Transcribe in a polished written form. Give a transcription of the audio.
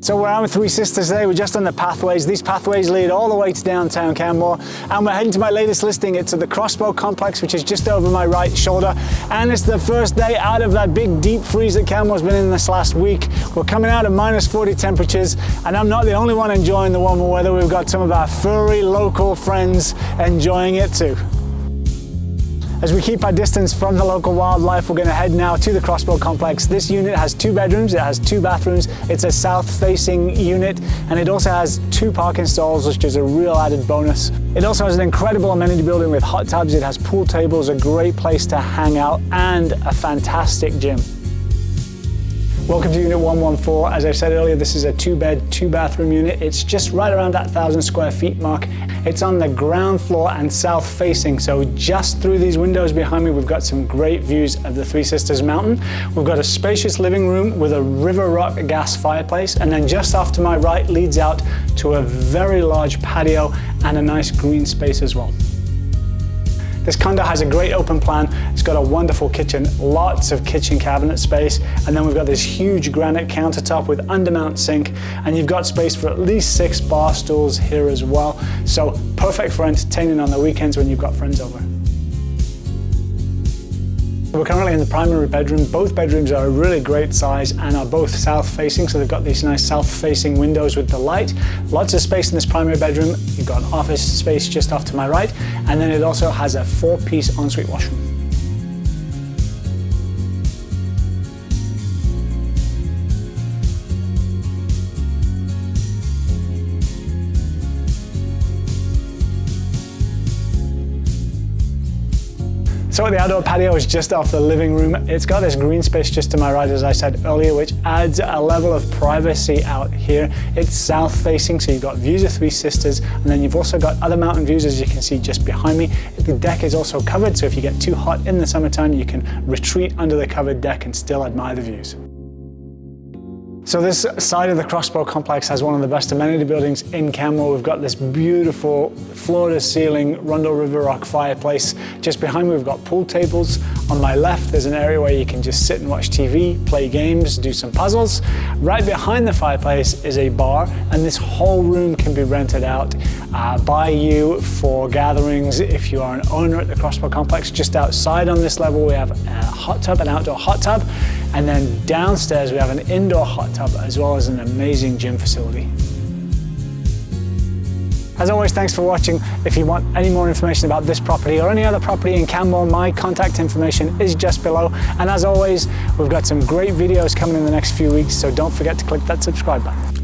So we're out with Three Sisters today. We're just on the pathways. These pathways lead all the way to downtown Canmore, and we're heading to my latest listing. It's at the Crossbow complex, which is just over my right shoulder, and it's the first day out of that big deep freeze that Canmore's been in this last week. We're coming out of -40 temperatures, and I'm not the only one enjoying the warmer weather. We've got some of our furry local friends enjoying it too. As we keep our distance from the local wildlife, we're going to head now to the Crossbow complex. This unit has 2 bedrooms, it has 2 bathrooms, it's a south-facing unit, and it also has 2 parking stalls, which is a real added bonus. It also has an incredible amenity building with hot tubs, it has pool tables, a great place to hang out, and a fantastic gym. Welcome to Unit 114. As I said earlier, this is a 2-bed, 2-bathroom unit. It's just right around that 1,000 square feet mark. It's on the ground floor and south facing, so just through these windows behind me, we've got some great views of the Three Sisters Mountain. We've got a spacious living room with a river rock gas fireplace, and then just off to my right leads out to a very large patio and a nice green space as well. This condo has a great open plan. It's got a wonderful kitchen, lots of kitchen cabinet space, and then we've got this huge granite countertop with undermount sink, and you've got space for at least 6 bar stools here as well. So perfect for entertaining on the weekends when you've got friends over. We're currently in the primary bedroom. Both bedrooms are a really great size and are both south-facing, so they've got these nice south-facing windows with the light. Lots of space in this primary bedroom. You've got an office space just off to my right, and then it also has a 4-piece ensuite washroom. So the outdoor patio is just off the living room. It's got this green space just to my right, as I said earlier, which adds a level of privacy out here. It's south facing, so you've got views of Three Sisters, and then you've also got other mountain views, as you can see just behind me. The deck is also covered, so if you get too hot in the summertime, you can retreat under the covered deck and still admire the views. So this side of the Crossbow complex has one of the best amenity buildings in Canmore. We've got this beautiful floor-to-ceiling Rundle River Rock fireplace. Just behind me we've got pool tables. On my left there's an area where you can just sit and watch TV, play games, do some puzzles. Right behind the fireplace is a bar, and this whole room can be rented out by you for gatherings if you are an owner at the Crossbow complex. Just outside on this level we have a hot tub, an outdoor hot tub, and then downstairs we have an indoor hot tub as well as an amazing gym facility. As always, thanks for watching. If you want any more information about this property or any other property in Canmore, my contact information is just below. And as always, we've got some great videos coming in the next few weeks, so don't forget to click that subscribe button.